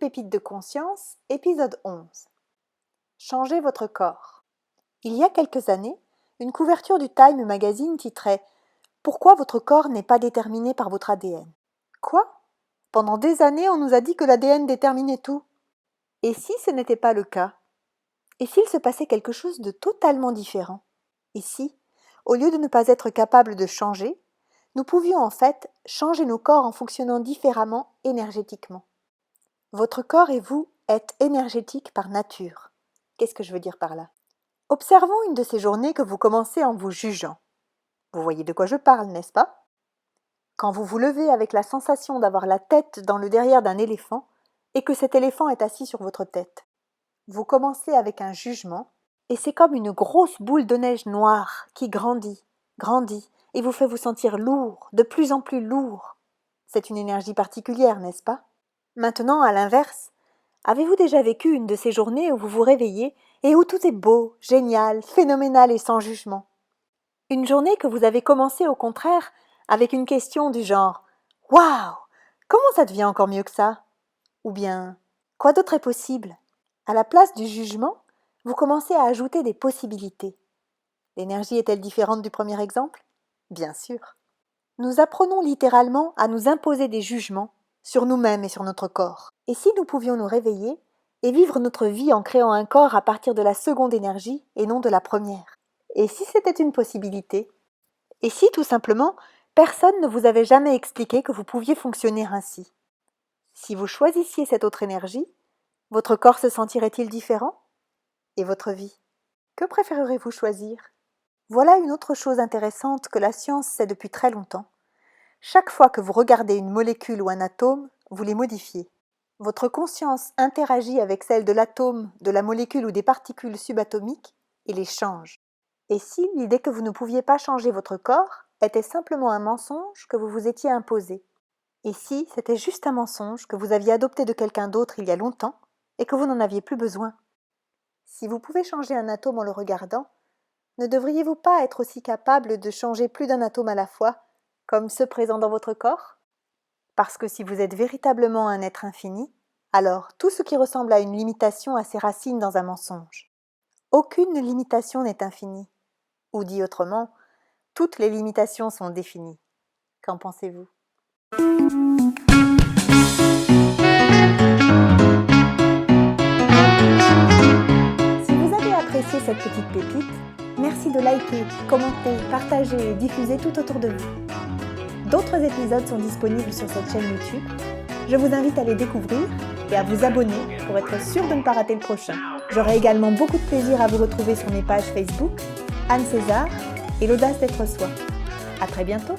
pépites de conscience, épisode 11. Changez votre corps. Il y a quelques années, une couverture du Time Magazine titrait « Pourquoi votre corps n'est pas déterminé par votre ADN ?» Quoi ? Pendant des années, on nous a dit que l'ADN déterminait tout. Et si ce n'était pas le cas ? Et s'il se passait quelque chose de totalement différent ? Et si, au lieu de ne pas être capable de changer, nous pouvions en fait changer nos corps en fonctionnant différemment énergétiquement. Votre corps et vous êtes énergétiques par nature. Qu'est-ce que je veux dire par là ? Observons une de ces journées que vous commencez en vous jugeant. Vous voyez de quoi je parle, n'est-ce pas ? Quand vous vous levez avec la sensation d'avoir la tête dans le derrière d'un éléphant et que cet éléphant est assis sur votre tête. Vous commencez avec un jugement et c'est comme une grosse boule de neige noire qui grandit et vous fait vous sentir lourd, de plus en plus lourd. C'est une énergie particulière, n'est-ce pas ? Maintenant, à l'inverse, avez-vous déjà vécu une de ces journées où vous vous réveillez et où tout est beau, génial, phénoménal et sans jugement ? Une journée que vous avez commencée au contraire avec une question du genre « Waouh, comment ça devient encore mieux que ça ?» Ou bien « Quoi d'autre est possible ?» À la place du jugement, vous commencez à ajouter des possibilités. L'énergie est-elle différente du premier exemple ? Bien sûr. Nous apprenons littéralement à nous imposer des jugements sur nous-mêmes et sur notre corps. Et si nous pouvions nous réveiller et vivre notre vie en créant un corps à partir de la seconde énergie et non de la première ? Et si c'était une possibilité ? Et si, tout simplement, personne ne vous avait jamais expliqué que vous pouviez fonctionner ainsi ? Si vous choisissiez cette autre énergie, votre corps se sentirait-il différent ? Et votre vie ? Que préférerez-vous choisir ? Voilà une autre chose intéressante que la science sait depuis très longtemps. Chaque fois que vous regardez une molécule ou un atome, vous les modifiez. Votre conscience interagit avec celle de l'atome, de la molécule ou des particules subatomiques et les change. Et si l'idée que vous ne pouviez pas changer votre corps était simplement un mensonge que vous vous étiez imposé ? Et si c'était juste un mensonge que vous aviez adopté de quelqu'un d'autre il y a longtemps et que vous n'en aviez plus besoin ? Si vous pouvez changer un atome en le regardant, ne devriez-vous pas être aussi capable de changer plus d'un atome à la fois, comme ceux présents dans votre corps ? Parce que si vous êtes véritablement un être infini, alors tout ce qui ressemble à une limitation a ses racines dans un mensonge. Aucune limitation n'est infinie. Ou dit autrement, toutes les limitations sont définies. Qu'en pensez-vous ? Si vous avez apprécié cette petite pépite, merci de liker, commenter, partager et diffuser tout autour de vous. D'autres épisodes sont disponibles sur cette chaîne YouTube. Je vous invite à les découvrir et à vous abonner pour être sûr de ne pas rater le prochain. J'aurai également beaucoup de plaisir à vous retrouver sur mes pages Facebook, Anne César et l'audace d'être soi. À très bientôt.